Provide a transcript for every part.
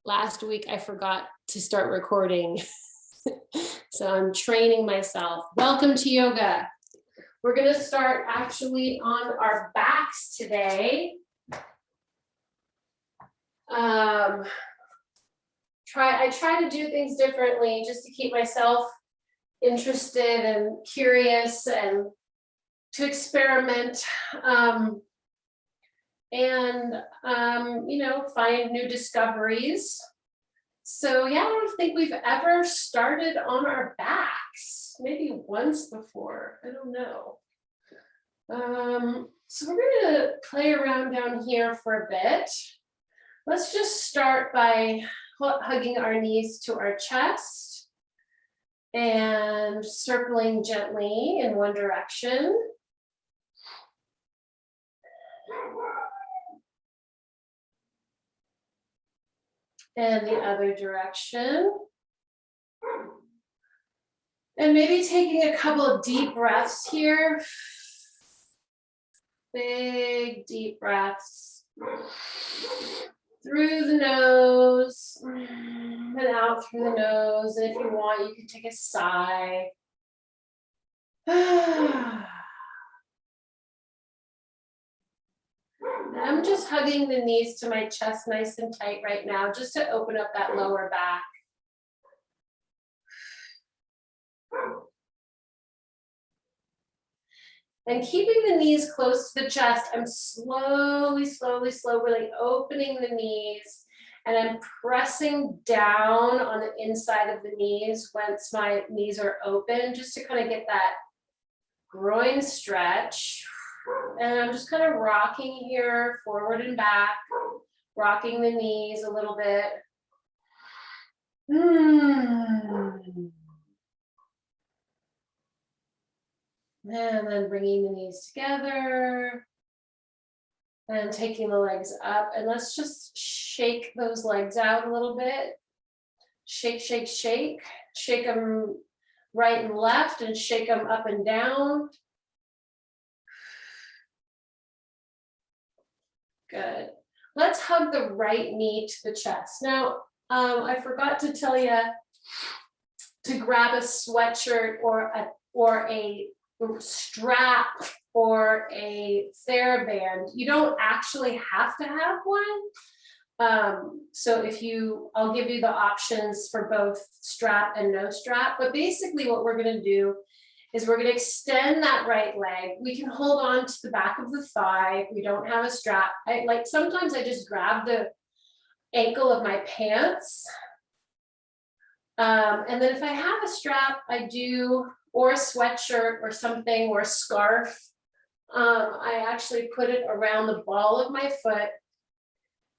last week I forgot to start recording. So I'm training myself. Welcome to yoga. We're going to start actually on our backs today. I try to do things differently just to keep myself interested and curious and to experiment find new discoveries. So yeah, I don't think we've ever started on our backs. Maybe once before, I don't know. So we're gonna play around down here for a bit. Let's just start by hugging our knees to our chest and circling gently in one direction. And the other direction. And maybe taking a couple of deep breaths here. Big deep breaths. Through the nose and out through the nose. And if you want, you can take a sigh. I'm just hugging the knees to my chest nice and tight right now, just to open up that lower back. And keeping the knees close to the chest, I'm slowly opening the knees, and I'm pressing down on the inside of the knees once my knees are open, just to kind of get that groin stretch. And I'm just kind of rocking here, forward and back, rocking the knees a little bit. And then bringing the knees together and taking the legs up. And let's just shake those legs out a little bit. Shake, shake, shake. Shake them right and left and shake them up and down. Good. Let's hug the right knee to the chest. Now, I forgot to tell you to grab a sweatshirt or a strap or a TheraBand. You don't actually have to have one. So I'll give you the options for both strap and no strap. But basically what we're going to do is we're going to extend that right leg. We can hold on to the back of the thigh. If we don't have a strap, sometimes I just grab the ankle of my pants. And then if I have a strap, I do, or a sweatshirt or something, or a scarf. I actually put it around the ball of my foot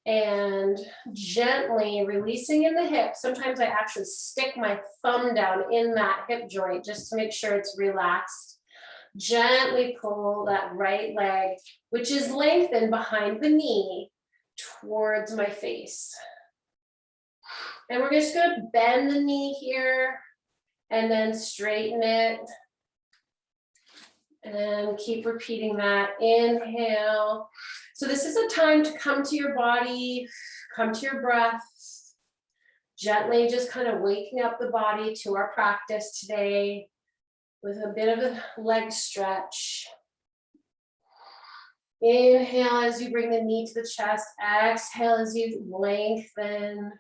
and gently releasing in the hip. Sometimes I actually stick my thumb down in that hip joint just to make sure it's relaxed. Gently pull that right leg, which is lengthened behind the knee, towards my face. And we're just going to bend the knee here and then straighten it. And keep repeating that. Inhale. So this is a time to come to your body, come to your breath. Gently just kind of waking up the body to our practice today with a bit of a leg stretch. Inhale as you bring the knee to the chest. Exhale as you lengthen.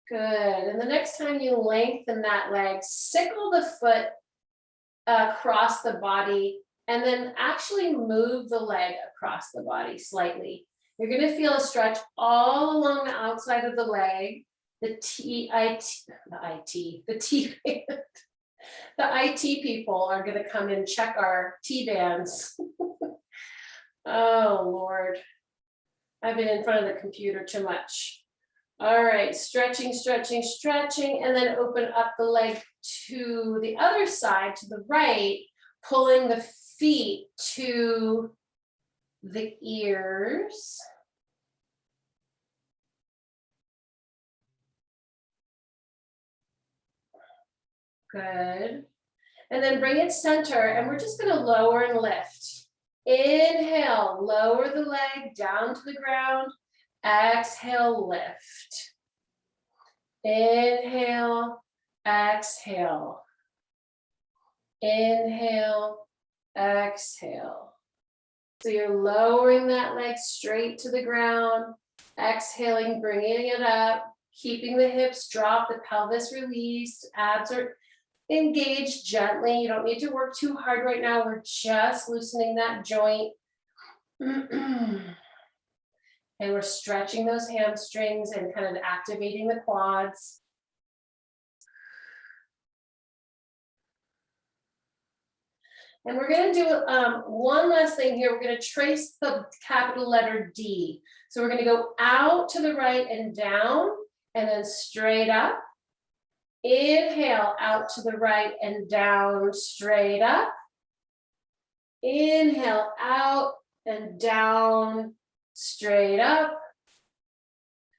Good. And the next time you lengthen that leg, sickle the foot across the body and then actually move the leg across the body slightly. You're going to feel a stretch all along the outside of the leg. The IT people are going to come and check our T bands. Oh, Lord. I've been in front of the computer too much. All right, stretching, stretching, stretching, and then open up the leg to the other side, to the right, pulling the feet to the ears. Good. And then bring it center, and we're just gonna lower and lift. Inhale, lower the leg down to the ground. Exhale, lift. Inhale, exhale. Inhale, exhale. So you're lowering that leg straight to the ground, exhaling, bringing it up, keeping the hips dropped, the pelvis released, abs are engaged gently. You don't need to work too hard right now. We're just loosening that joint. And we're stretching those hamstrings and kind of activating the quads. And we're going to do one last thing here. We're going to trace the capital letter D. So we're going to go out to the right and down, and then straight up. Inhale, out to the right and down, straight up. Inhale, out and down, straight up.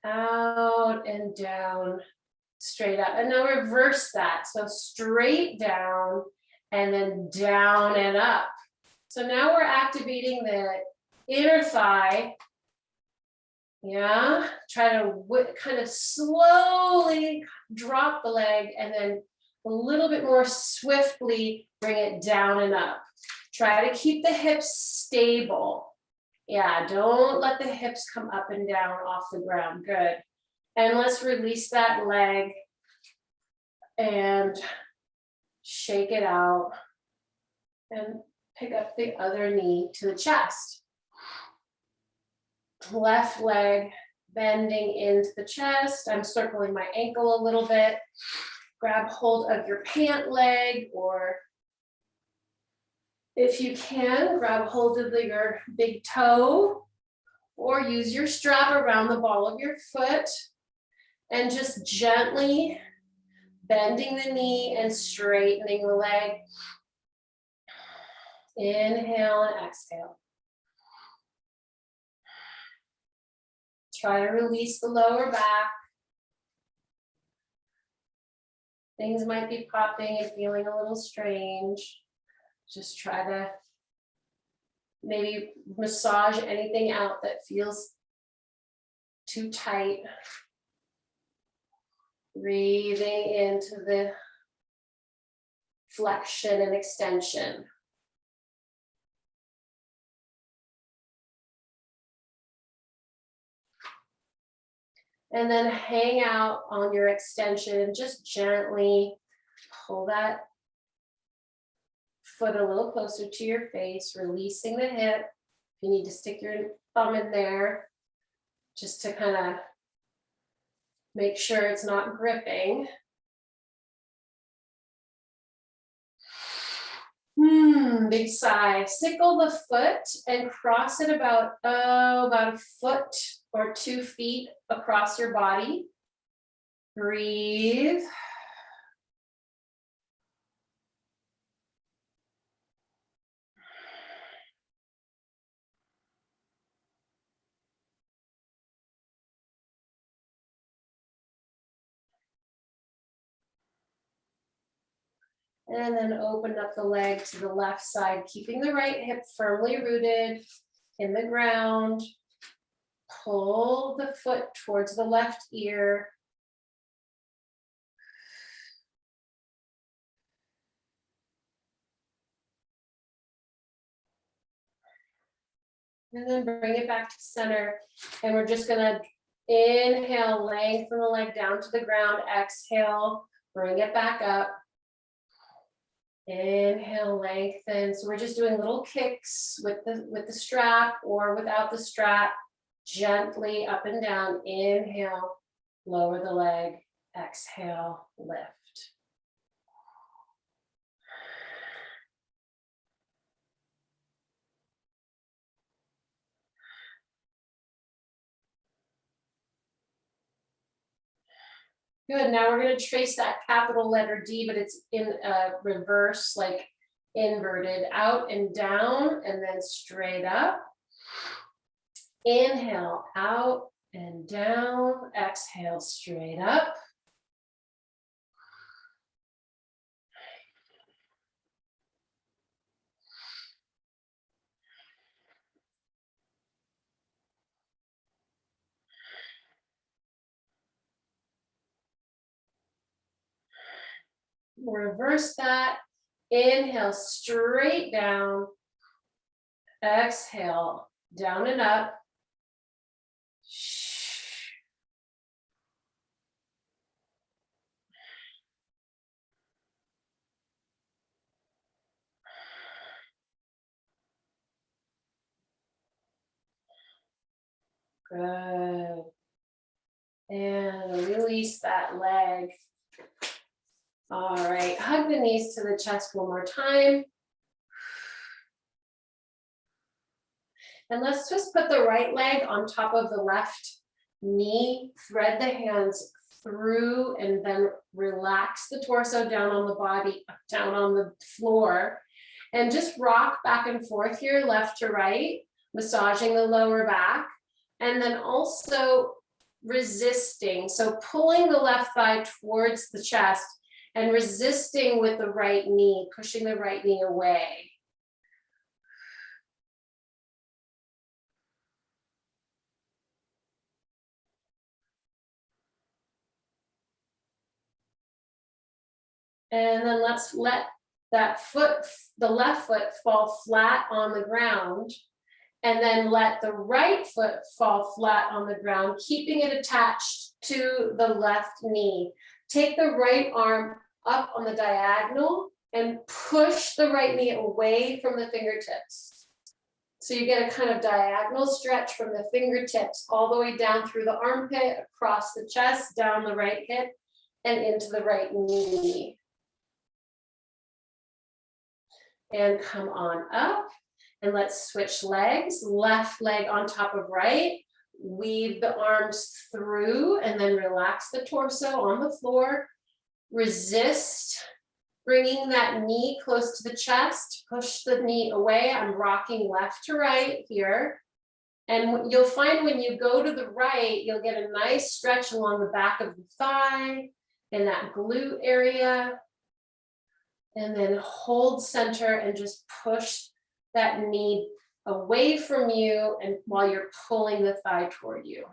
Out and down, straight up. And now reverse that. So straight down, and then down and up. So now we're activating the inner thigh. Yeah, try to kind of slowly drop the leg and then a little bit more swiftly bring it down and up. Try to keep the hips stable. Yeah, don't let the hips come up and down off the ground. Good. And let's release that leg and shake it out and pick up the other knee to the chest. Left leg bending into the chest. I'm circling my ankle a little bit. Grab hold of your pant leg, or if you can, grab hold of your big toe, or use your strap around the ball of your foot and just gently bending the knee and straightening the leg. Inhale and exhale. Try to release the lower back. Things might be popping and feeling a little strange. Just try to maybe massage anything out that feels too tight. Breathing into the flexion and extension. And then hang out on your extension and just gently pull that foot a little closer to your face, releasing the hip. If you need to stick your thumb in there, just to kind of make sure it's not gripping. Big sigh. Sickle the foot and cross it about a foot or 2 feet across your body. Breathe. And then open up the leg to the left side, keeping the right hip firmly rooted in the ground. Pull the foot towards the left ear. And then bring it back to center. And we're just gonna inhale, lengthen the leg down to the ground. Exhale, bring it back up. Inhale, lengthen. So we're just doing little kicks with the strap or without the strap. Gently up and down. Inhale, lower the leg. Exhale, lift. Good, now we're gonna trace that capital letter D, but it's in reverse, like inverted, out and down, and then straight up. Inhale, out and down, exhale, straight up. Reverse that. Inhale, straight down. Exhale, down and up. Good. And release that leg. All right, hug the knees to the chest one more time. And let's just put the right leg on top of the left knee, thread the hands through, and then relax the torso down on the body, down on the floor. And just rock back and forth here, left to right, massaging the lower back. And then also resisting, so pulling the left thigh towards the chest and resisting with the right knee, pushing the right knee away. And then let's let that foot, the left foot, fall flat on the ground. And then let the right foot fall flat on the ground, keeping it attached to the left knee. Take the right arm up on the diagonal and push the right knee away from the fingertips. So you get a kind of diagonal stretch from the fingertips all the way down through the armpit, across the chest, down the right hip, and into the right knee. And come on up. And let's switch legs, left leg on top of right, weave the arms through and then relax the torso on the floor. Resist, bringing that knee close to the chest, push the knee away. I'm rocking left to right here. And you'll find when you go to the right, you'll get a nice stretch along the back of the thigh and that glute area. And then hold center and just push that knee away from you, and while you're pulling the thigh toward you.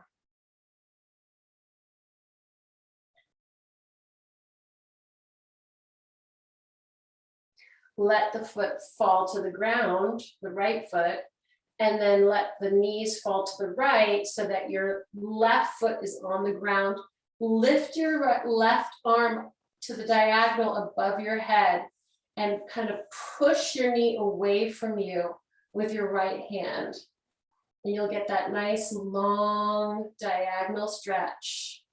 Let the foot fall to the ground, the right foot, and then let the knees fall to the right so that your left foot is on the ground. Lift your left arm to the diagonal above your head and kind of push your knee away from you with your right hand. And you'll get that nice long diagonal stretch.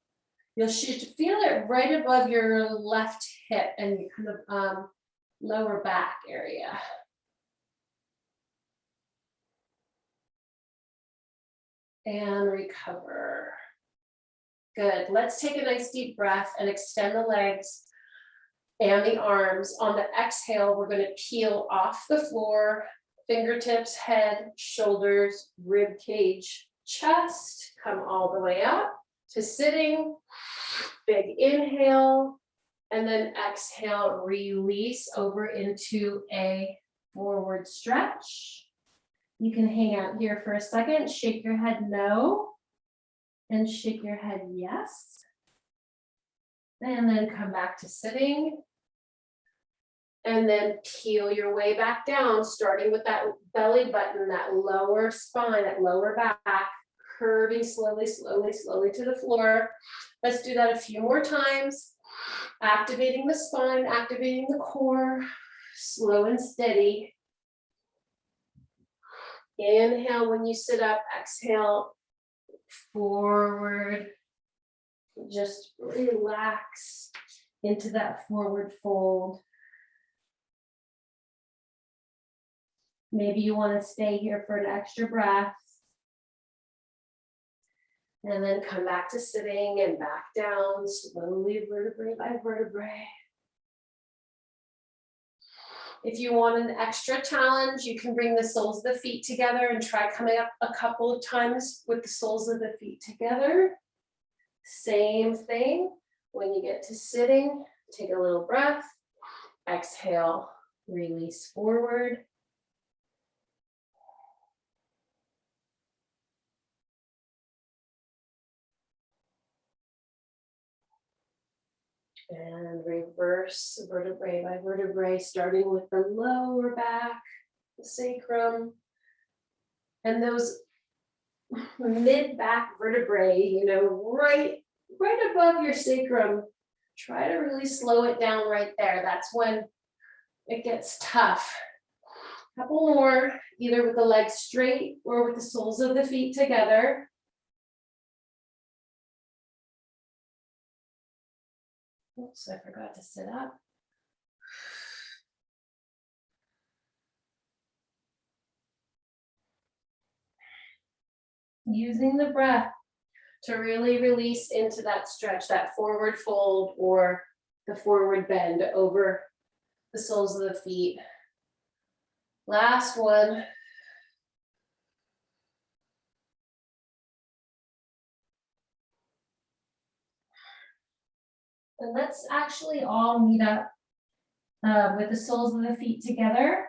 You should feel it right above your left hip and kind of lower back area. And recover. Good. Let's take a nice deep breath and extend the legs and the arms. On the exhale, we're going to peel off the floor, fingertips, head, shoulders, rib cage, chest. Come all the way up to sitting. Big inhale, and then exhale, release over into a forward stretch. You can hang out here for a second, shake your head no, and shake your head yes. And then come back to sitting. And then peel your way back down, starting with that belly button, that lower spine, that lower back, curving slowly, slowly, slowly to the floor. Let's do that a few more times. Activating the spine, activating the core, slow and steady. Inhale when you sit up, exhale, forward. Just relax into that forward fold. Maybe you want to stay here for an extra breath. And then come back to sitting and back down slowly, vertebrae by vertebrae. If you want an extra challenge, you can bring the soles of the feet together and try coming up a couple of times with the soles of the feet together. Same thing. When you get to sitting, take a little breath. Exhale, release forward. And reverse vertebrae by vertebrae, starting with the lower back, the sacrum. And those mid-back vertebrae, you know, right above your sacrum. Try to really slow it down right there. That's when it gets tough. Couple more, either with the legs straight or with the soles of the feet together. Oops, I forgot to sit up. Using the breath to really release into that stretch, that forward fold or the forward bend over the soles of the feet. Last one. And let's actually all meet up with the soles of the feet together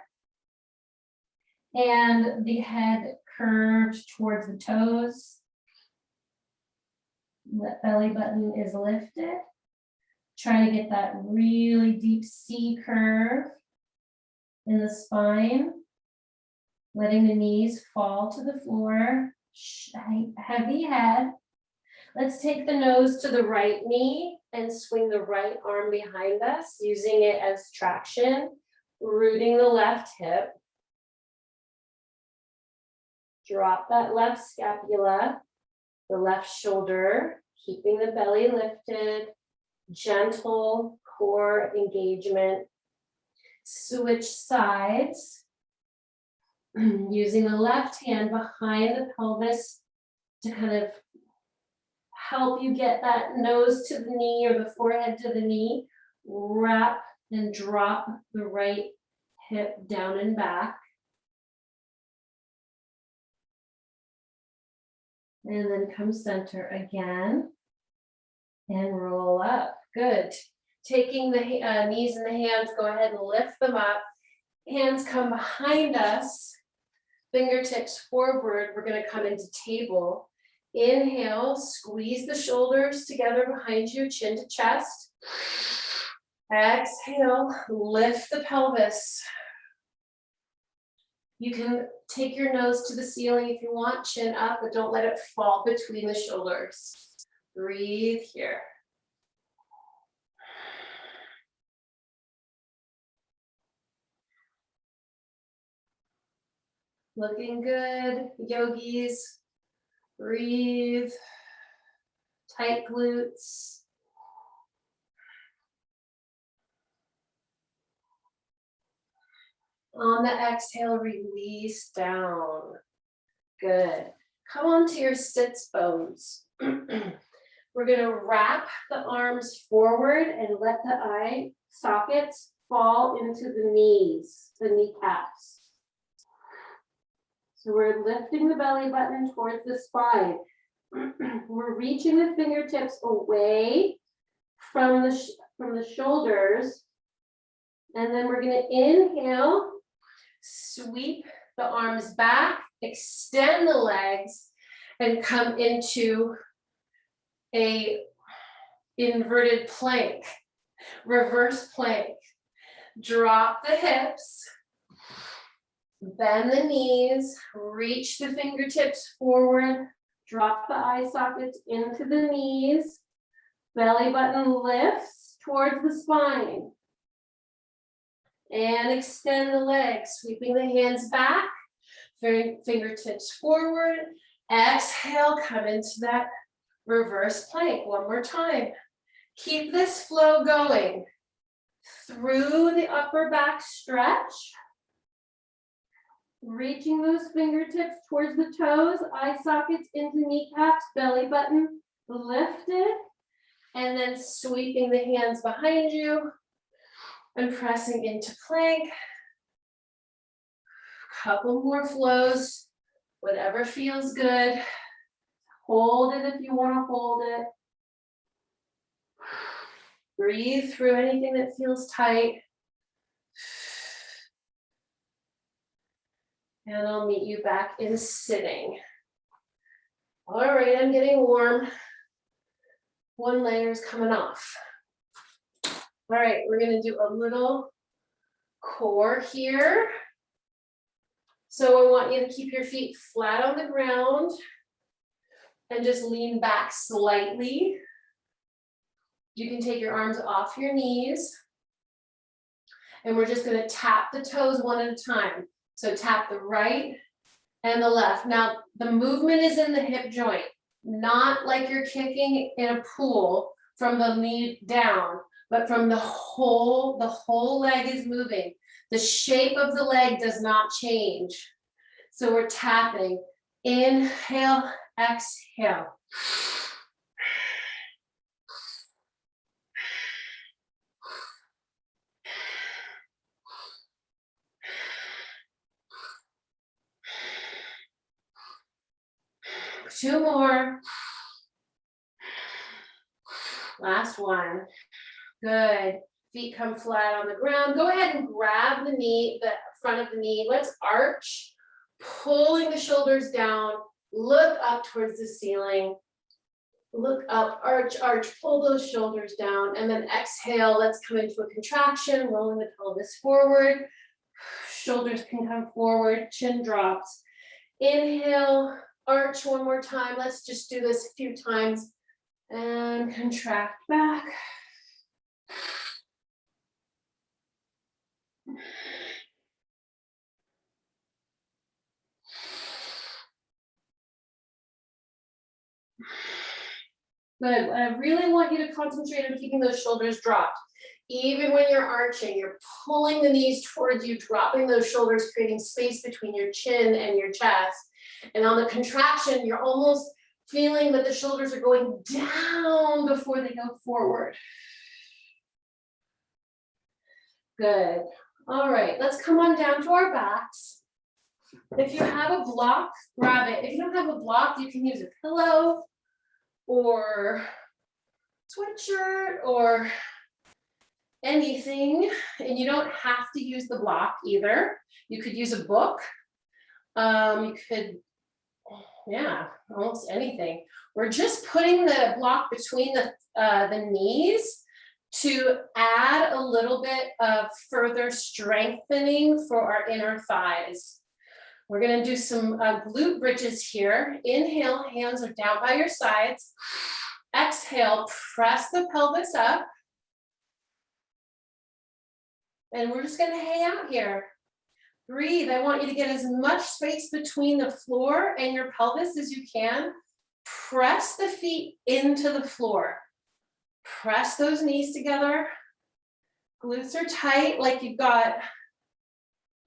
and the head curved towards the toes. The belly button is lifted. Try to get that really deep C curve in the spine. Letting the knees fall to the floor. Heavy head. Let's take the nose to the right knee and swing the right arm behind us, using it as traction, rooting the left hip. Drop that left scapula, the left shoulder, keeping the belly lifted, gentle core engagement. Switch sides, using the left hand behind the pelvis to kind of help you get that nose to the knee or the forehead to the knee. Wrap and drop the right hip down and back. And then come center again and roll up. Good. Taking the knees and the hands, go ahead and lift them up. Hands come behind us, fingertips forward. We're going to come into table. Inhale, squeeze the shoulders together behind you, chin to chest. Exhale, lift the pelvis. You can take your nose to the ceiling if you want, chin up, but don't let it fall between the shoulders. Breathe here. Looking good, yogis. Breathe. Tight glutes. On the exhale, release down. Good. Come onto your sits bones. We're going to wrap the arms forward and let the eye sockets fall into the knees, the kneecaps. So we're lifting the belly button towards the spine. We're reaching the fingertips away from the shoulders. And then we're going to inhale, sweep the arms back, extend the legs, and come into a inverted plank, reverse plank. Drop the hips, bend the knees, reach the fingertips forward, drop the eye sockets into the knees, belly button lifts towards the spine. And extend the legs, sweeping the hands back, fingertips forward. Exhale, come into that reverse plank. One more time. Keep this flow going through the upper back stretch. Reaching those fingertips towards the toes, eye sockets into kneecaps, belly button lifted. And then sweeping the hands behind you. And pressing into plank. Couple more flows, whatever feels good. Hold it if you want to hold it. Breathe through anything that feels tight. And I'll meet you back in sitting. All right, I'm getting warm. One layer is coming off. All right, we're gonna do a little core here. So I want you to keep your feet flat on the ground and just lean back slightly. You can take your arms off your knees. And we're just gonna tap the toes one at a time. So tap the right and the left. Now, the movement is in the hip joint, not like you're kicking in a pool from the knee down, but from the whole leg is moving. The shape of the leg does not change. So we're tapping, inhale, exhale. Two more. Last one. Good. Feet come flat on the ground. Go ahead and grab the knee, the front of the knee. Let's arch, pulling the shoulders down. Look up towards the ceiling. Look up, arch, arch, pull those shoulders down. And then exhale, let's come into a contraction, rolling the pelvis forward. Shoulders can come forward, chin drops. Inhale, arch one more time. Let's just do this a few times. And contract back. Good. I really want you to concentrate on keeping those shoulders dropped. Even when you're arching, you're pulling the knees towards you, dropping those shoulders, creating space between your chin and your chest. And on the contraction, you're almost feeling that the shoulders are going down before they go forward. Good. All right, let's come on down to our backs. If you have a block, grab it. If you don't have a block, you can use a pillow or sweatshirt or anything. And you don't have to use the block either. You could use a book. You could, yeah, almost anything. We're just putting the block between the knees to add a little bit of further strengthening for our inner thighs. We're gonna do some glute bridges here. Inhale, hands are down by your sides. Exhale, press the pelvis up. And we're just gonna hang out here. Breathe. I want you to get as much space between the floor and your pelvis as you can. Press the feet into the floor. Press those knees together. Glutes are tight, like you've got,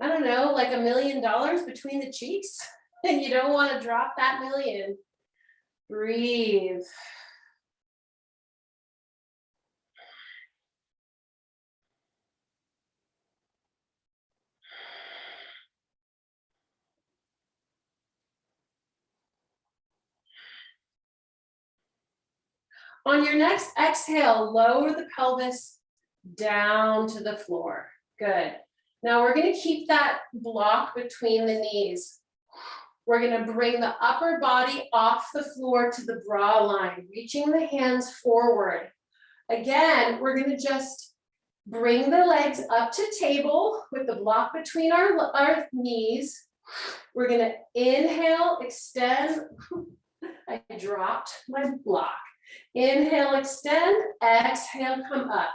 I don't know, like $1 million between the cheeks, and you don't want to drop that million. Breathe. On your next exhale, lower the pelvis down to the floor. Good. Now we're going to keep that block between the knees. We're going to bring the upper body off the floor to the bra line, reaching the hands forward. Again, we're going to just bring the legs up to table with the block between our knees. We're going to inhale, extend. I dropped my block. Inhale, extend, exhale, come up.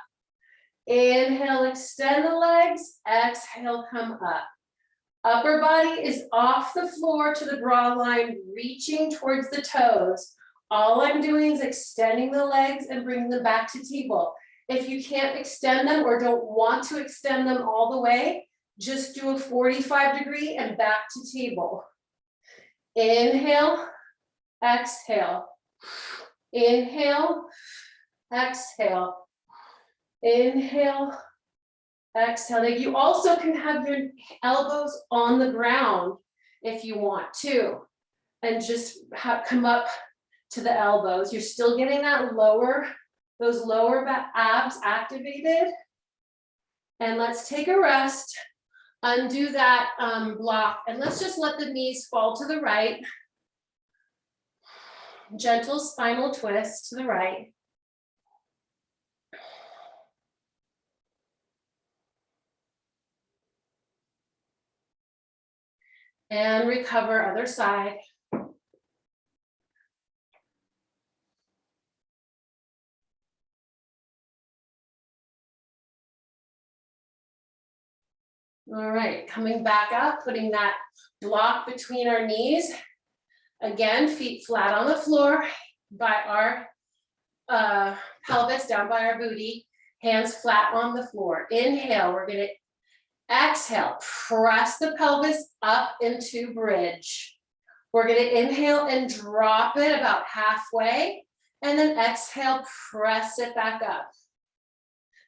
Inhale, extend the legs, exhale, come up. Upper body is off the floor to the bra line, reaching towards the toes. All I'm doing is extending the legs and bringing them back to table. If you can't extend them or don't want to extend them all the way, just do a 45-degree and back to table. Inhale, exhale. Inhale, exhale. Inhale, exhale. Now you also can have your elbows on the ground if you want to, and just come up to the elbows. You're still getting that those lower back abs activated. And let's take a rest, undo that block, and let's just let the knees fall to the right. Gentle spinal twist to the right. And recover other side. All right, coming back up, putting that block between our knees. Again, feet flat on the floor by our pelvis, down by our booty, hands flat on the floor. Inhale, we're gonna exhale, press the pelvis up into bridge. We're gonna inhale and drop it about halfway, and then exhale, press it back up.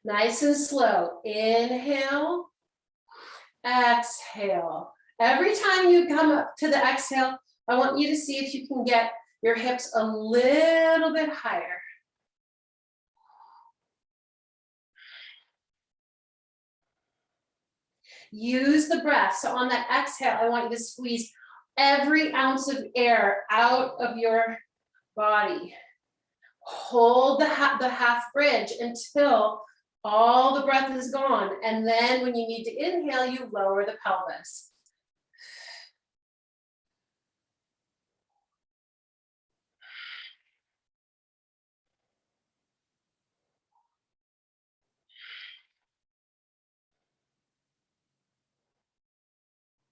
Nice and slow. Inhale, exhale. Every time you come up to the exhale, I want you to see if you can get your hips a little bit higher. Use the breath. So on that exhale, I want you to squeeze every ounce of air out of your body. Hold the half bridge until all the breath is gone. And then when you need to inhale, you lower the pelvis.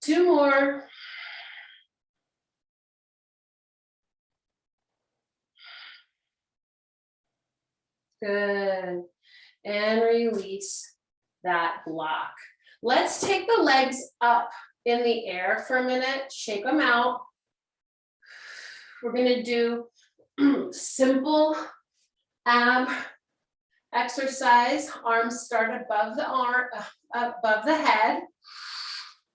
Two more. Good. And release that block. Let's take the legs up in the air for a minute, shake them out. We're gonna do simple ab exercise. Arms start above the arm, above the head.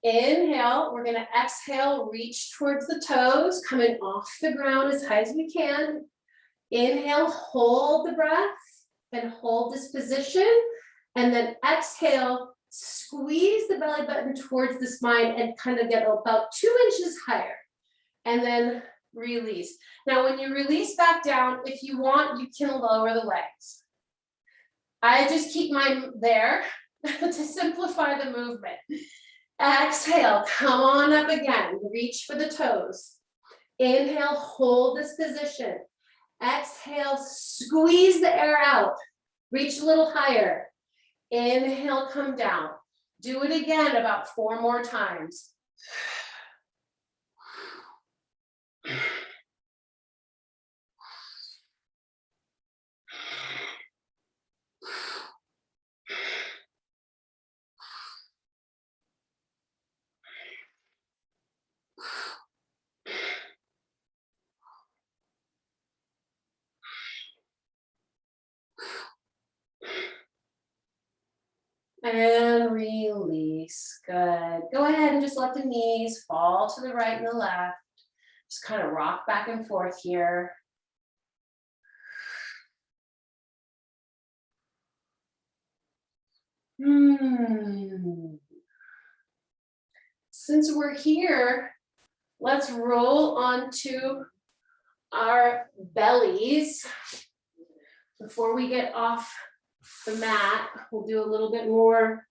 Inhale, we're gonna exhale, reach towards the toes, coming off the ground as high as we can. Inhale, hold the breath and hold this position. And then exhale, squeeze the belly button towards the spine and kind of get about 2 inches higher. And then release. Now, when you release back down, if you want, you can lower the legs. I just keep mine there to simplify the movement. Exhale, come on up again. Reach for the toes. Inhale, hold this position. Exhale, squeeze the air out. Reach a little higher. Inhale, come down. Do it again about 4 more times. And release. Good. Go ahead and just let the knees fall to the right and the left. Just kind of rock back and forth here. Since we're here, let's roll onto our bellies. Before we get off the mat, we'll do a little bit more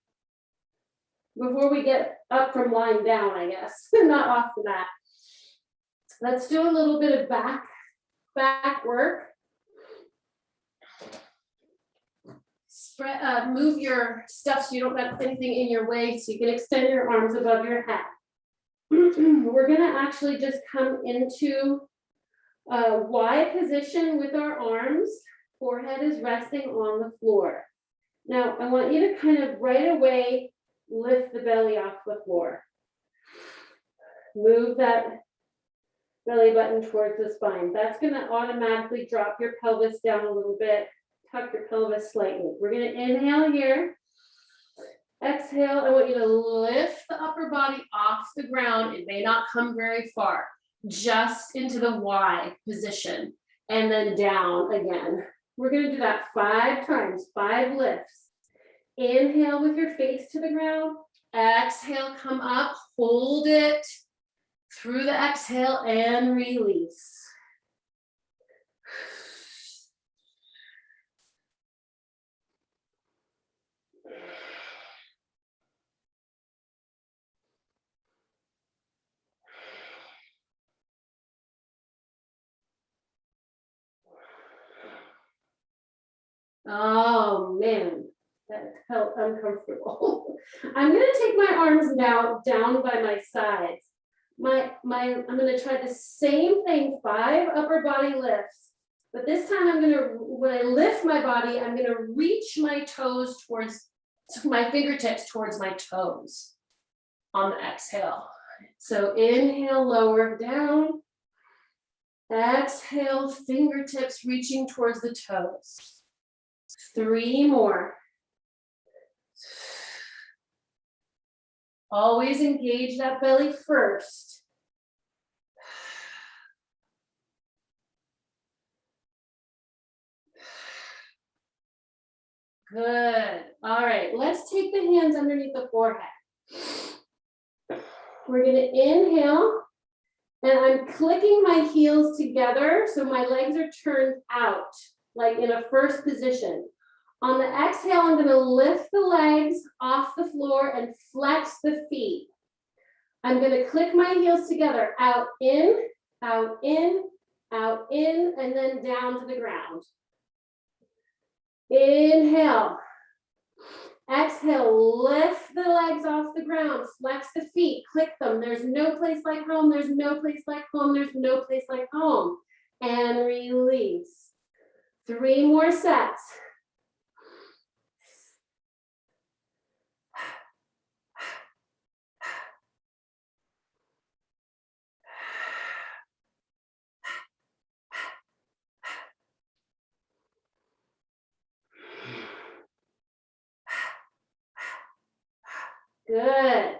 before we get up from lying down, I guess, not off the mat. Let's do a little bit of back work. Spread, move your stuff so you don't have anything in your way, so you can extend your arms above your head. We're gonna actually just come into a Y position with our arms. Forehead is resting on the floor. Now, I want you to kind of right away lift the belly off the floor. Move that belly button towards the spine. That's going to automatically drop your pelvis down a little bit, tuck your pelvis slightly. We're going to inhale here. Exhale, I want you to lift the upper body off the ground. It may not come very far, just into the Y position, and then down again. We're going to do that 5 times, 5 lifts. Inhale with your face to the ground. Exhale, come up, hold it through the exhale and release. Oh, man, that felt uncomfortable. I'm gonna take my arms now down by my sides. I'm gonna try the same thing, 5 upper body lifts. But this time when I lift my body, I'm gonna reach my toes towards, my fingertips towards my toes on the exhale. So inhale, lower down. Exhale, fingertips reaching towards the toes. 3 more. Always engage that belly first. Good. All right, let's take the hands underneath the forehead. We're gonna inhale, and I'm clicking my heels together so my legs are turned out, like in a first position. On the exhale, I'm gonna lift the legs off the floor and flex the feet. I'm gonna click my heels together, out, in, out, in, out, in, and then down to the ground. Inhale. Exhale, lift the legs off the ground, flex the feet, click them. There's no place like home, there's no place like home, there's no place like home. And release. 3 more sets. Good.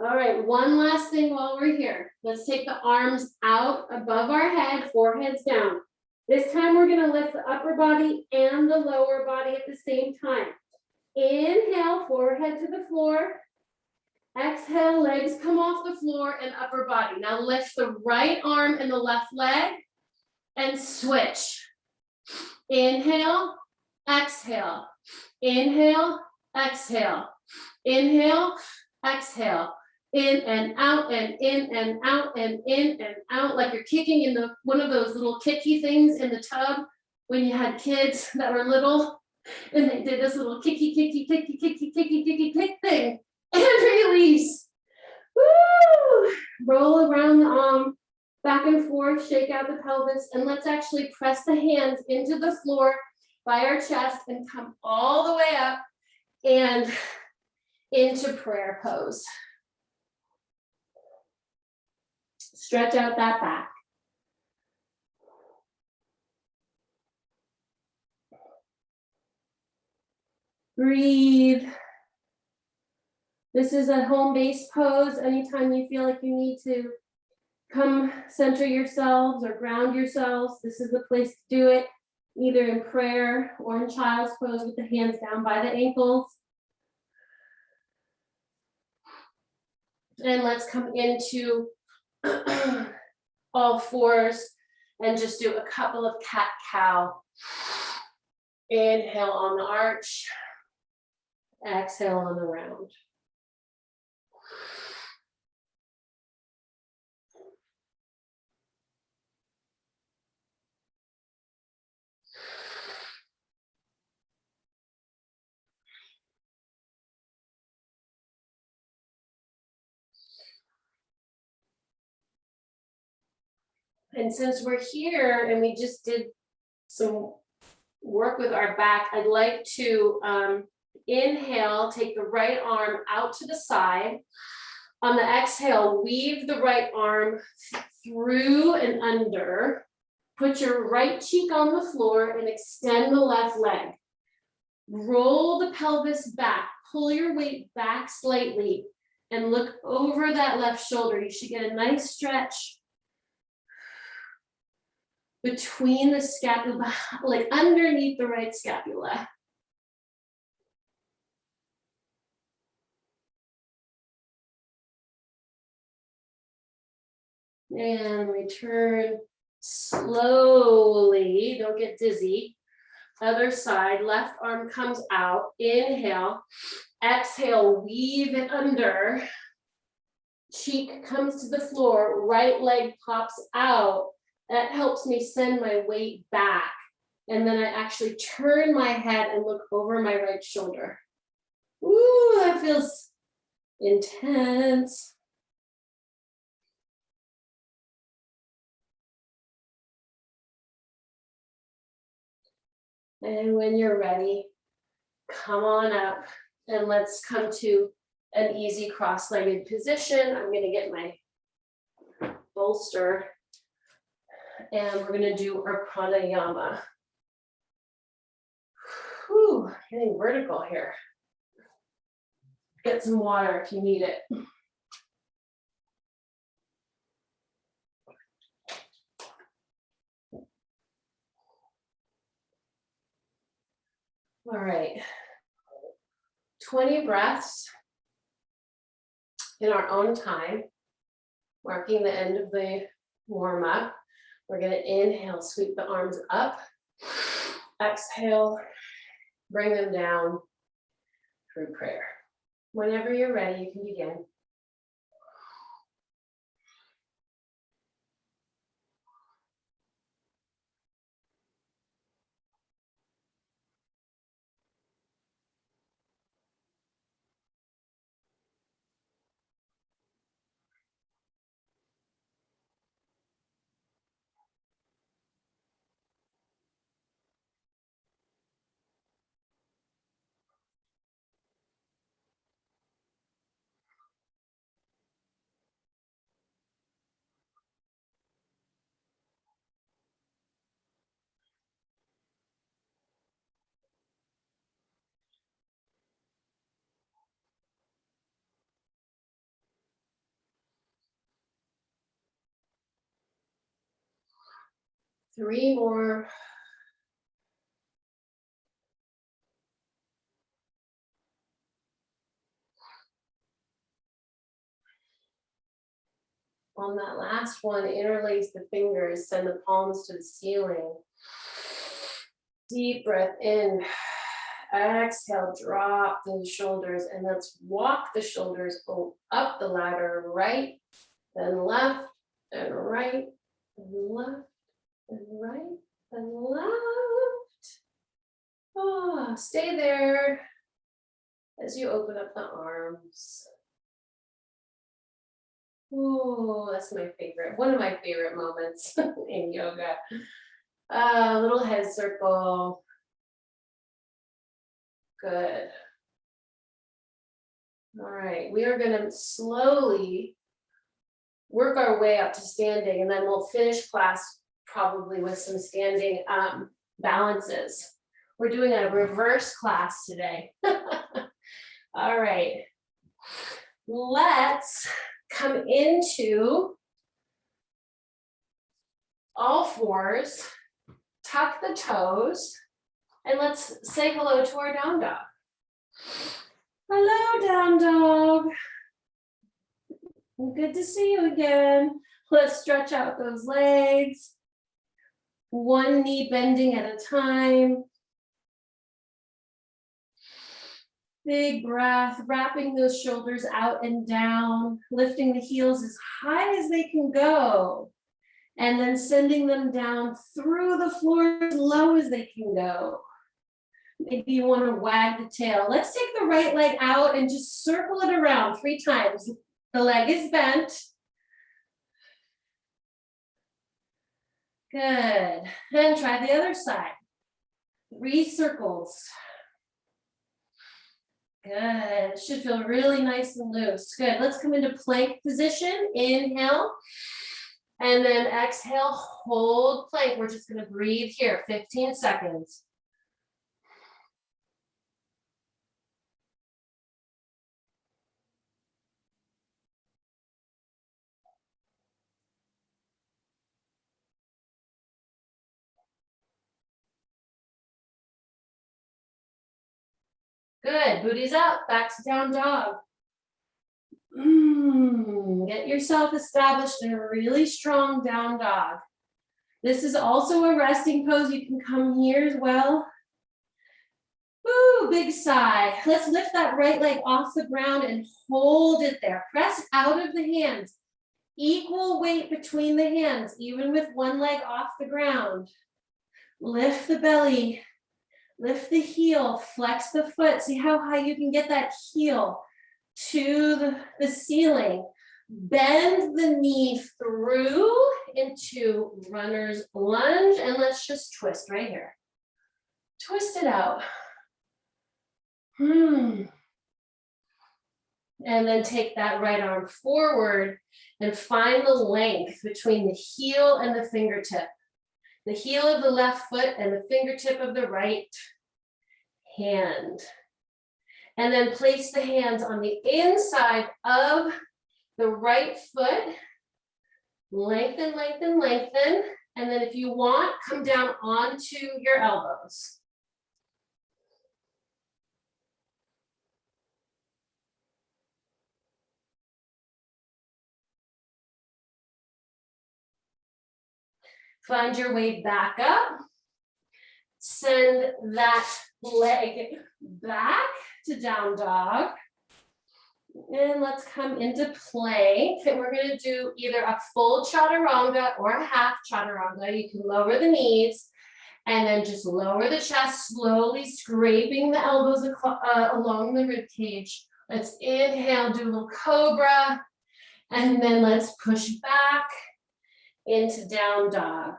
All right, one last thing while we're here. Let's take the arms out above our head, foreheads down. This time we're gonna lift the upper body and the lower body at the same time. Inhale, forehead to the floor. Exhale, legs come off the floor and upper body. Now lift the right arm and the left leg and switch. Inhale, exhale. Inhale, exhale. Inhale, exhale. In and out and in and out and in and out, like you're kicking in one of those little kicky things in the tub when you had kids that were little and they did this little kicky kick thing. And release. Woo! Roll around the arm, back and forth, shake out the pelvis, and let's actually press the hands into the floor by our chest and come all the way up and into prayer pose. Stretch out that back. Breathe. This is a home-based pose. Anytime you feel like you need to come center yourselves or ground yourselves, this is the place to do it, either in prayer or in child's pose with the hands down by the ankles. And let's come into all fours and just do a couple of cat-cow. Inhale on the arch, exhale on the round. And since we're here and we just did some work with our back, I'd like to inhale, take the right arm out to the side. On the exhale, weave the right arm through and under. Put your right cheek on the floor and extend the left leg. Roll the pelvis back, pull your weight back slightly and look over that left shoulder. You should get a nice stretch between the scapula, like underneath the right scapula. And return slowly, don't get dizzy. Other side, left arm comes out, inhale, exhale, weave it under. Cheek comes to the floor, right leg pops out. That helps me send my weight back And then I actually turn my head and look over my right shoulder. Ooh, that feels intense. And when you're ready, come on up and let's come to an easy cross-legged position. I'm gonna get my bolster and we're gonna do our pranayama. Whew, getting vertical here. Get some water if you need it. All right, 20 breaths in our own time, marking the end of the warm up. We're gonna inhale, sweep the arms up, exhale, bring them down through prayer. Whenever you're ready, you can begin. Three more. On that last one, interlace the fingers, send the palms to the ceiling. Deep breath in. Exhale, drop the shoulders, and let's walk the shoulders up the ladder, right, then left, and right, and left, and right, and left. Oh, stay there as you open up the arms. Oh, that's my favorite, one of my favorite moments in yoga. Little head circle. Good. All right, we are gonna slowly work our way up to standing, and then we'll finish class probably with some standing balances. We're doing a reverse class today. All right, let's come into all fours, tuck the toes, and let's say hello to our down dog. Hello, down dog. Good to see you again. Let's stretch out those legs. One knee bending at a time. Big breath, wrapping those shoulders out and down, lifting the heels as high as they can go, and then sending them down through the floor as low as they can go. Maybe you want to wag the tail. Let's take the right leg out and just circle it around 3 times. The leg is bent. Good. And try the other side. 3 circles. Good. It should feel really nice and loose. Good. Let's come into plank position. Inhale. And then exhale, hold plank. We're just going to breathe here, 15 seconds. Good, booty's up, back to down dog. Get yourself established in a really strong down dog. This is also a resting pose. You can come here as well. Woo, big sigh. Let's lift that right leg off the ground and hold it there. Press out of the hands. Equal weight between the hands, even with one leg off the ground. Lift the belly, lift the heel, flex the foot. See how high you can get that heel to the ceiling. Bend the knee through into runner's lunge, and let's just twist right here. Twist it out. And then take that right arm forward and find the length between the heel and the fingertip. The heel of the left foot and the fingertip of the right hand. And then place the hands on the inside of the right foot. Lengthen, lengthen, lengthen. And then if you want, come down onto your elbows. Find your way back up. Send that leg back to down dog. And let's come into plank. And we're going to do either a full chaturanga or a half chaturanga. You can lower the knees and then just lower the chest, slowly scraping the elbows along the rib cage. Let's inhale, do a little cobra, and then let's push back into down dog.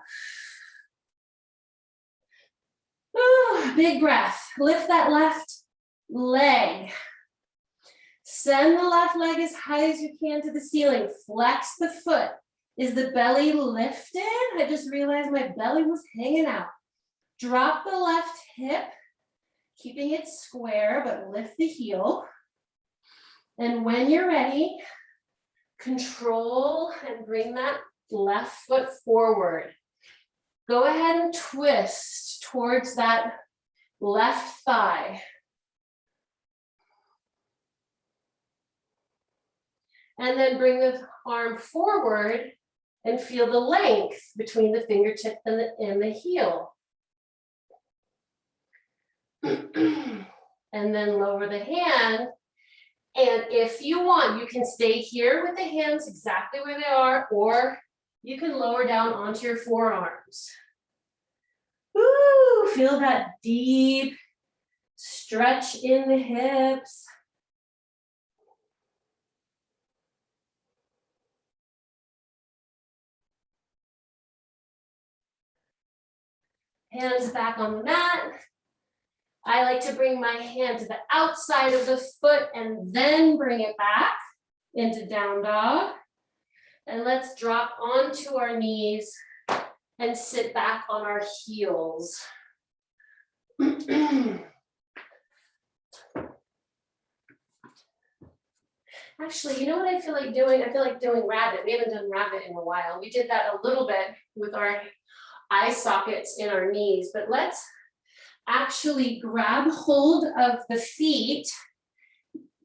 Ooh, big breath. Lift that left leg. Send the left leg as high as you can to the ceiling. Flex the foot. Is the belly lifted? I just realized my belly was hanging out. Drop the left hip, keeping it square, but lift the heel. And when you're ready, control and bring that left foot forward. Go ahead and twist towards that left thigh. And then bring the arm forward and feel the length between the fingertip and the heel. And then lower the hand. And if you want, you can stay here with the hands exactly where they are, or you can lower down onto your forearms. Woo, feel that deep stretch in the hips. Hands back on the mat. I like to bring my hand to the outside of the foot and then bring it back into down dog. And let's drop onto our knees and sit back on our heels. Actually, you know what I feel like doing? I feel like doing rabbit. We haven't done rabbit in a while. We did that a little bit with our eye sockets in our knees, but let's actually grab hold of the feet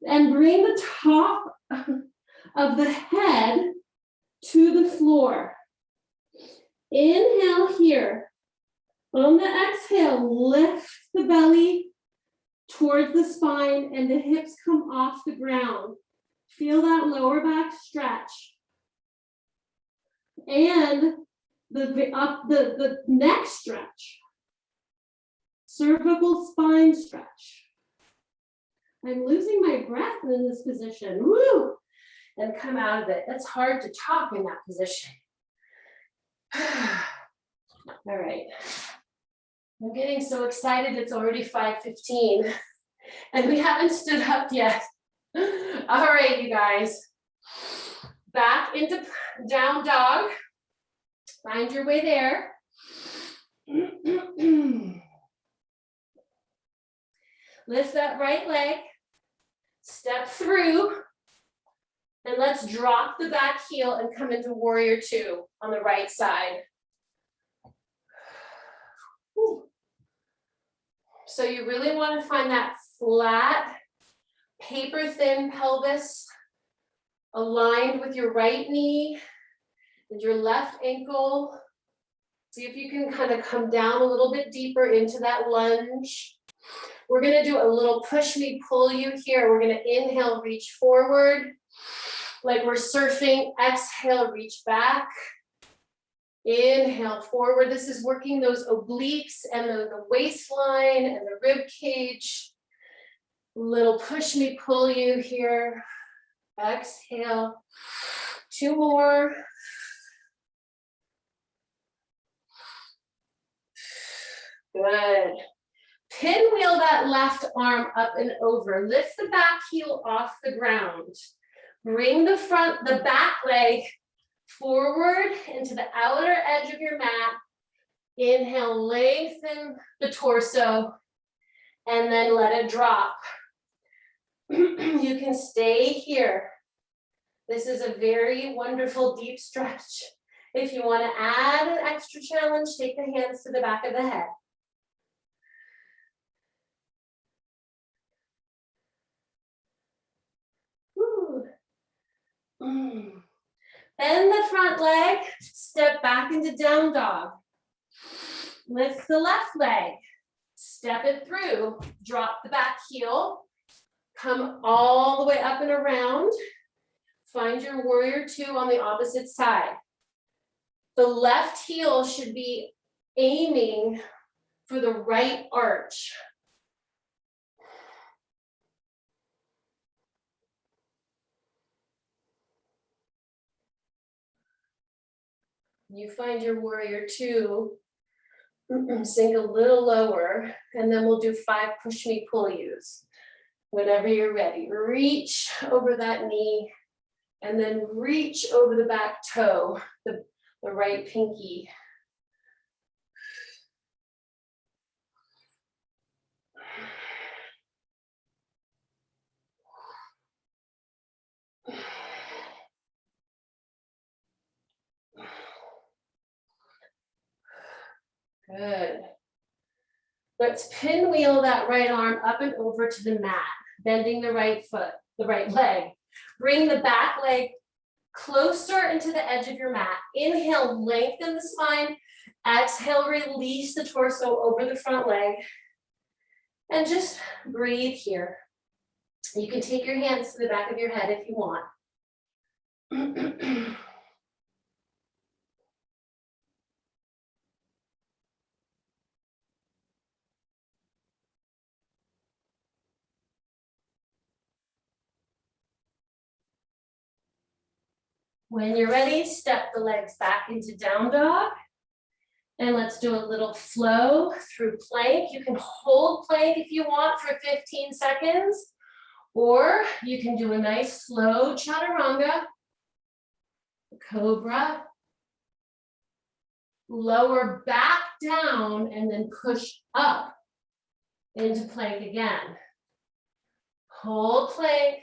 and bring the top of the head to the floor. Inhale here. On the exhale, lift the belly towards the spine and the hips come off the ground. Feel that lower back stretch. And the neck stretch. Cervical spine stretch. I'm losing my breath in this position. Woo! And come out of it. It's hard to talk in that position. All right. I'm getting so excited. It's already 5:15 and we haven't stood up yet. All right, you guys. Back into down dog. Find your way there. Lift that right leg, step through, and let's drop the back heel and come into warrior two on the right side. Whew. So you really want to find that flat, paper thin pelvis aligned with your right knee and your left ankle. See if you can kind of come down a little bit deeper into that lunge. We're going to do a little push me, pull you here. We're going to inhale, reach forward like we're surfing. Exhale, reach back. Inhale forward. This is working those obliques and the waistline and the rib cage. Little push me, pull you here. Exhale. 2 more. Good. Pinwheel that left arm up and over. Lift the back heel off the ground. Bring the back leg forward into the outer edge of your mat. Inhale, lengthen the torso, and then let it drop. You can stay here. This is a very wonderful deep stretch. If you want to add an extra challenge, take the hands to the back of the head. Bend the front leg, step back into down dog. Lift the left leg, step it through, drop the back heel, come all the way up and around. Find your warrior 2 on the opposite side. The left heel should be aiming for the right arch. You find your warrior 2, sink a little lower, and then we'll do 5 push me, pull yous. Whenever you're ready, reach over that knee, and then reach over the back toe, the right pinky. Good. Let's pinwheel that right arm up and over to the mat, bending the right foot, the right leg. Bring the back leg closer into the edge of your mat. Inhale, lengthen the spine. Exhale, release the torso over the front leg. And just breathe here. You can take your hands to the back of your head if you want. When you're ready, step the legs back into down dog. And let's do a little flow through plank. You can hold plank if you want for 15 seconds, or you can do a nice slow chaturanga, cobra, lower back down, and then push up into plank again. Hold plank.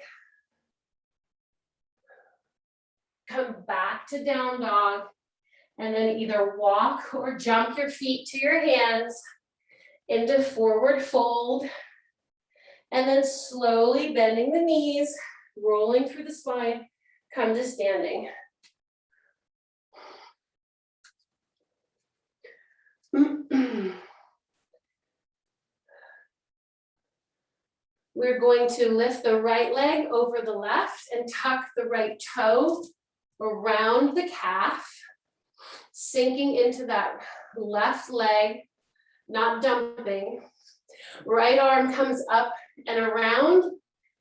Come back to down dog, and then either walk or jump your feet to your hands into forward fold, and then slowly bending the knees, rolling through the spine, come to standing. We're going to lift the right leg over the left and tuck the right toe around the calf, sinking into that left leg, not dumping. Right arm comes up and around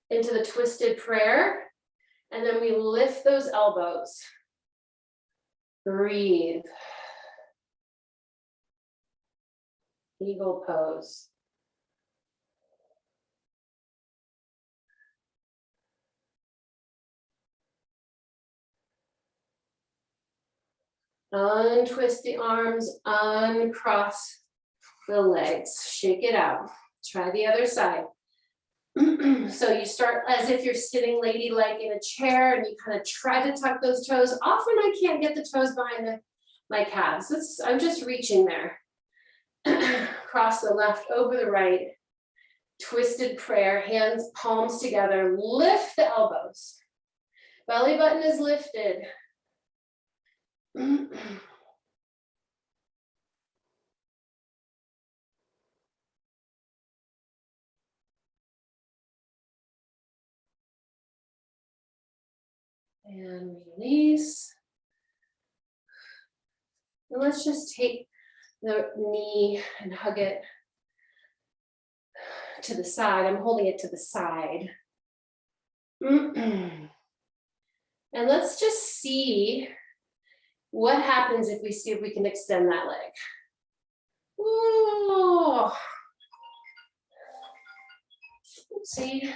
into the twisted prayer, and then we lift those elbows. Breathe. Eagle pose. Untwist the arms, uncross the legs, shake it out. Try the other side. So you start as if you're sitting ladylike in a chair, and you kind of try to tuck those toes. Often I can't get the toes behind my calves. I'm just reaching there. Cross the left over the right. Twisted prayer, hands, palms together. Lift the elbows. Belly button is lifted. And release. And let's just take the knee and hug it to the side. I'm holding it to the side. And let's just see what happens if we see if we can extend that leg. Ooh. See,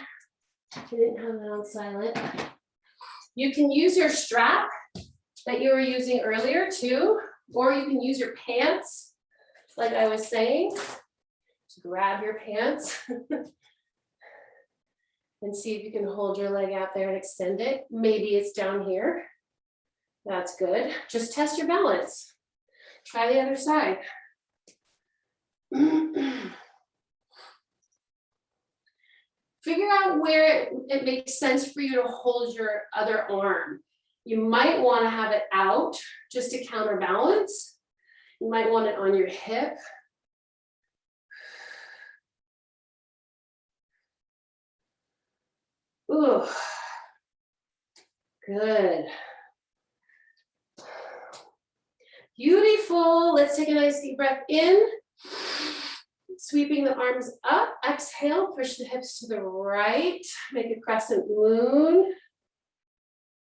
I didn't have that on silent. You can use your strap that you were using earlier too, or you can use your pants, like I was saying, to grab your pants and see if you can hold your leg out there and extend it. Maybe it's down here. That's good. Just test your balance. Try the other side. Figure out where it makes sense for you to hold your other arm. You might want to have it out just to counterbalance. You might want it on your hip. Ooh, good. Beautiful. Let's take a nice deep breath in. Sweeping the arms up. Exhale, push the hips to the right. Make a crescent moon.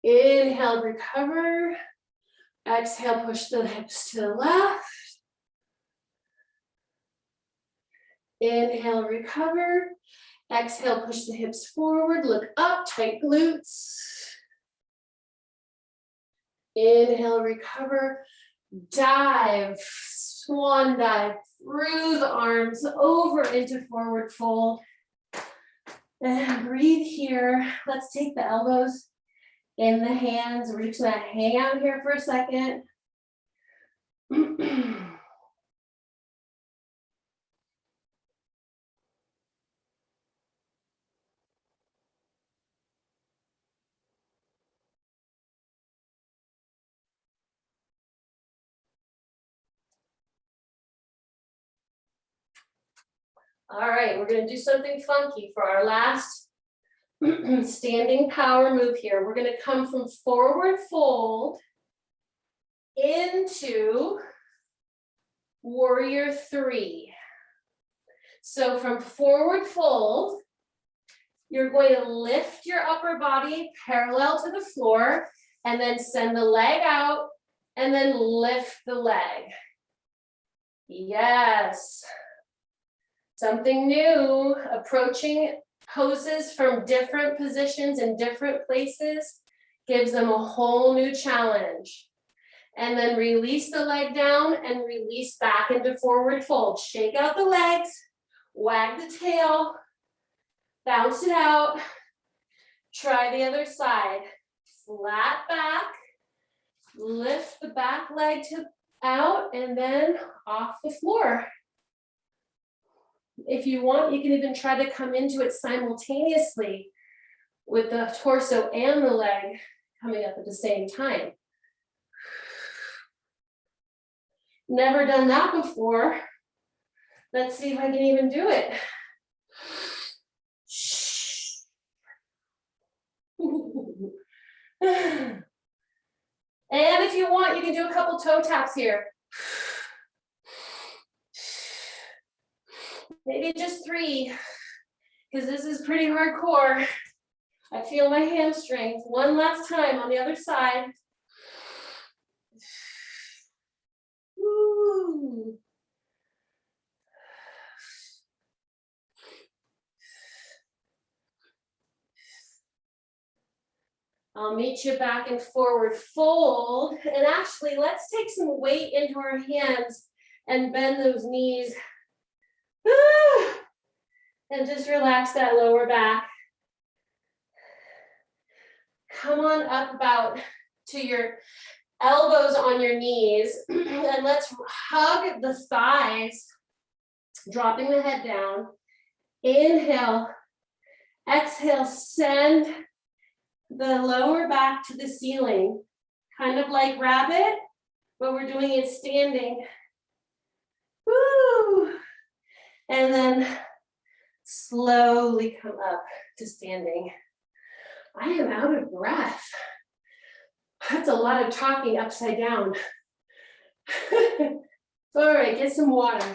Inhale, recover. Exhale, push the hips to the left. Inhale, recover. Exhale, push the hips forward. Look up, tight glutes. Inhale, recover. Dive, swan dive through the arms over into forward fold. And breathe here. Let's take the elbows in the hands. Reach that, hang out here for a second. All right, we're gonna do something funky for our last standing power move here. We're gonna come from forward fold into warrior three. So from forward fold, you're going to lift your upper body parallel to the floor and then send the leg out and then lift the leg. Yes. Something new, approaching poses from different positions in different places gives them a whole new challenge. And then release the leg down and release back into forward fold. Shake out the legs, wag the tail, bounce it out. Try the other side. Flat back, lift the back leg out and then off the floor. If you want, you can even try to come into it simultaneously with the torso and the leg coming up at the same time. Never done that before. Let's see if I can even do it. And if you want, you can do a couple toe taps here. Maybe just 3, because this is pretty hardcore. I feel my hamstrings. One last time on the other side. Woo. I'll meet you back in forward fold. And actually, let's take some weight into our hands and bend those knees. And just relax that lower back. Come on up about to your elbows on your knees. And let's hug the thighs, dropping the head down. Inhale. Exhale, send the lower back to the ceiling. Kind of like rabbit, but we're doing it standing. Woo! And then slowly come up to standing. I am out of breath. That's a lot of talking upside down. All right, get some water.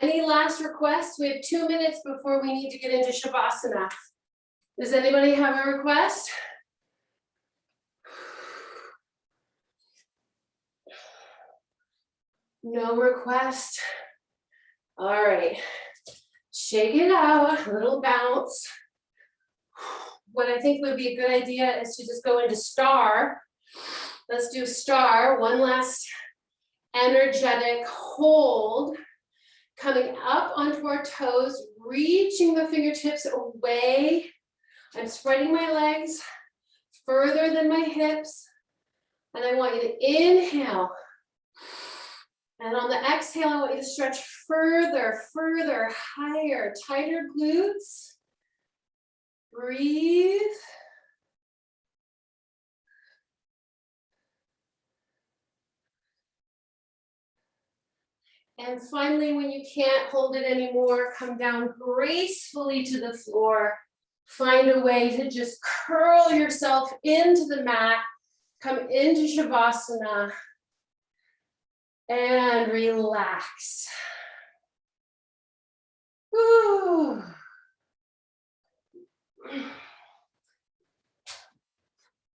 Any last requests? We have 2 minutes before we need to get into Shavasana. Does anybody have a request? No request. All right, shake it out, a little bounce. What I think would be a good idea is to just go into star. Let's do star, one last energetic hold. Coming up onto our toes, reaching the fingertips away. I'm spreading my legs further than my hips. And I want you to inhale. And on the exhale, I want you to stretch further, further, higher, tighter glutes. Breathe. And finally, when you can't hold it anymore, come down gracefully to the floor. Find a way to just curl yourself into the mat. Come into Shavasana. And relax. Whew.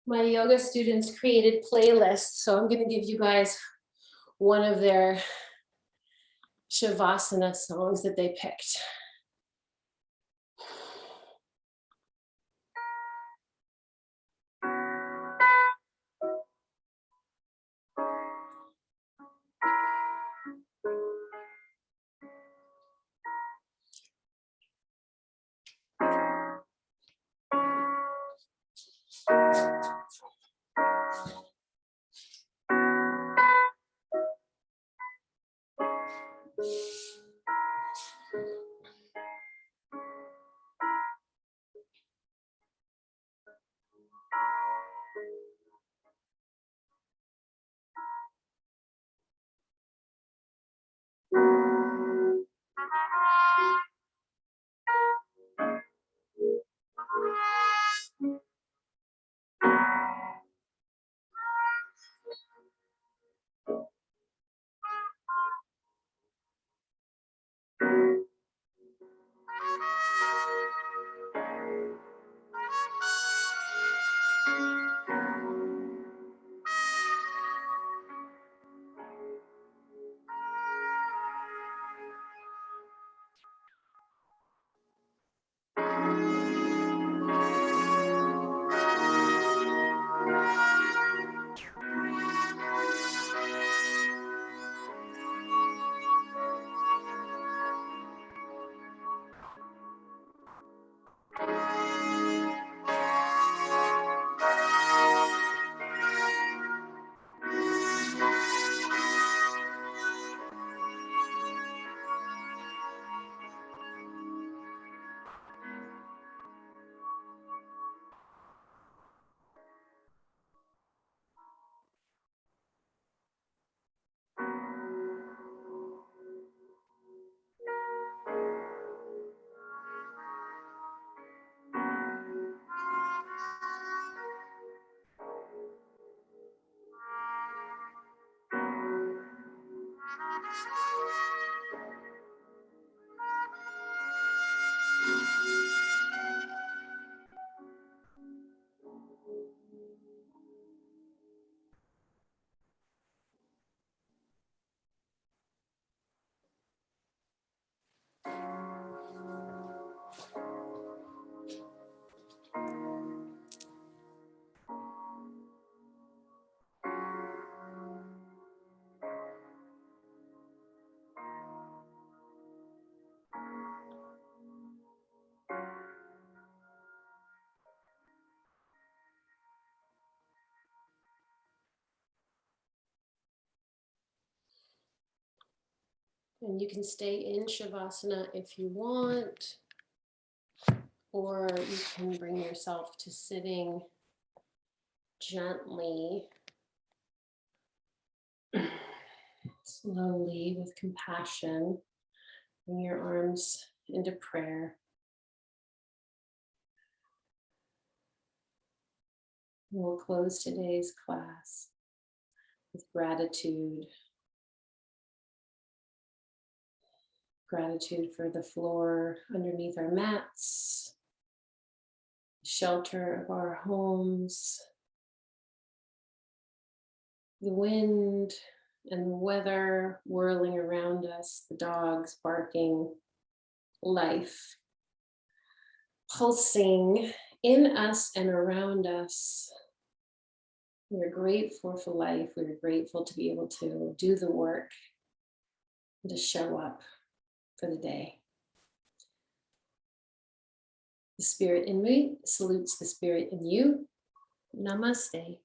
My yoga students created playlists, so I'm going to give you guys one of their Shavasana songs that they picked. And you can stay in Shavasana if you want, or you can bring yourself to sitting gently, slowly with compassion. Bring your arms into prayer. We'll close today's class with gratitude. Gratitude for the floor underneath our mats, the shelter of our homes, the wind and the weather whirling around us, the dogs barking, life pulsing in us and around us. We're grateful for life. We're grateful to be able to do the work and to show up for the day. The spirit in me salutes the spirit in you. Namaste.